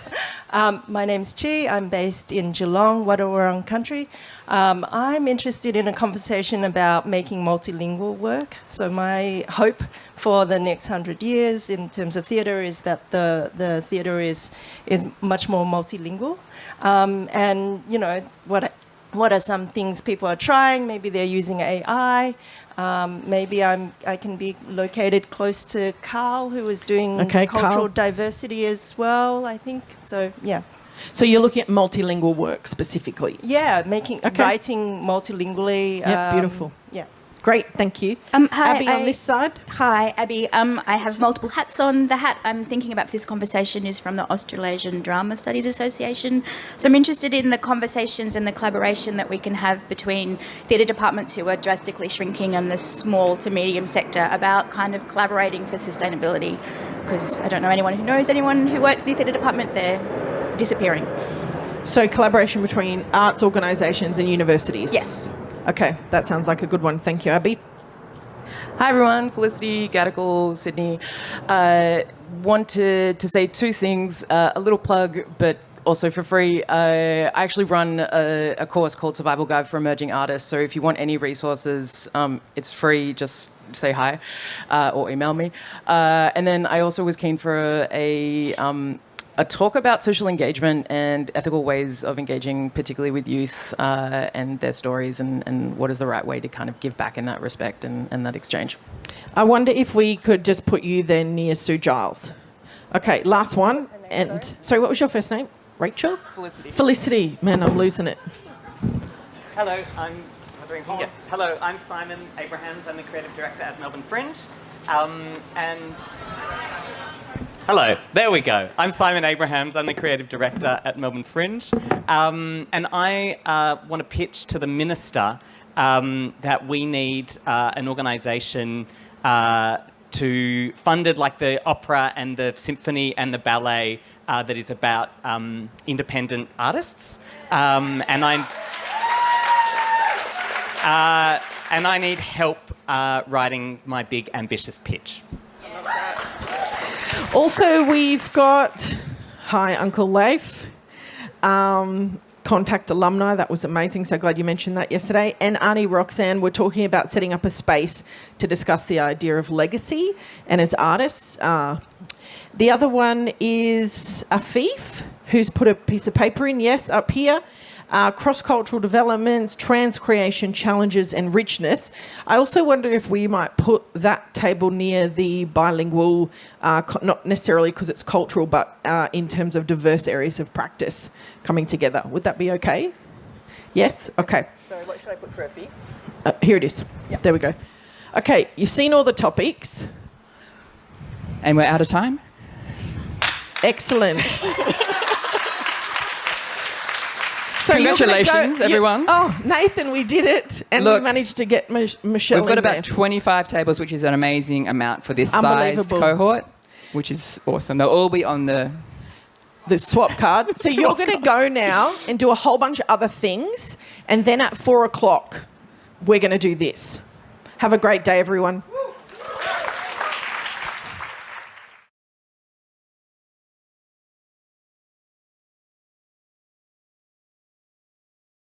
My name's Chi. I'm based in Geelong, Wadawurrung country. I'm interested in a conversation about making multilingual work. So my hope for the next 100 years in terms of theatre is that the theatre is much more multilingual. And, you know, what are some things people are trying? Maybe they're using AI. Maybe I can be located close to Carl, who is doing cultural diversity as well, I think. So, yeah. So you're looking at multilingual work specifically? Yeah, writing multilingually. Yeah, beautiful. Yeah. Great, thank you. Hi, Abby, on this side. Hi, Abby. I have multiple hats on. The hat I'm thinking about for this conversation is from the Australasian Drama Studies Association. So I'm interested in the conversations and the collaboration that we can have between theatre departments who are drastically shrinking and the small to medium sector about kind of collaborating for sustainability. Because I don't know anyone who knows anyone who works in the theatre department. They're disappearing. So collaboration between arts organisations and universities? Yes. Okay, that sounds like a good one. Thank you, Abby. Hi everyone, Felicity Gattical, Sydney. Wanted to say two things, a little plug, but also for free. I actually run a course called Survival Guide for Emerging Artists, so if you want any resources, it's free, just say hi or email me. And then I also was keen for a talk about social engagement and ethical ways of engaging, particularly with youth and their stories, and what is the right way to kind of give back in that respect and that exchange. I wonder if we could just put you then near Sue Giles. Okay, last one. And sorry, what was your first name? Rachel? Felicity. Felicity. Man, I'm losing it. Hello, yes. Hello, I'm Simon Abrahams. I'm the creative director at Melbourne Fringe. Hello, there we go. I'm Simon Abrahams. I'm the creative director at Melbourne Fringe. And I want to pitch to the minister that we need an organisation to funded like the opera and the symphony and the ballet that is about independent artists. And I need help writing my big ambitious pitch. Also, we've got, hi, Uncle Leif, Contact alumni. That was amazing. So glad you mentioned that yesterday. And Arnie Roxanne were talking about setting up a space to discuss the idea of legacy and as artists. The other one is Afif, who's put a piece of paper in, yes, up here. Cross-cultural developments, trans-creation challenges and richness. I also wonder if we might put that table near the bilingual, not necessarily because it's cultural, but in terms of diverse areas of practice coming together. Would that be okay? Yes? Okay. So what should I put for Afif? Here it is. Yep. There we go. Okay, you've seen all the topics. And we're out of time? Excellent. So congratulations, everyone. Oh, Nathan, we did it. And Look, we managed to get Michelle We've got in about there. 25 tables, which is an amazing amount for this size Unbelievable. cohort, which is awesome. They'll all be on the swap card. So you're going to go now and do a whole bunch of other things. And then at 4 o'clock, we're going to do this. Have a great day, everyone.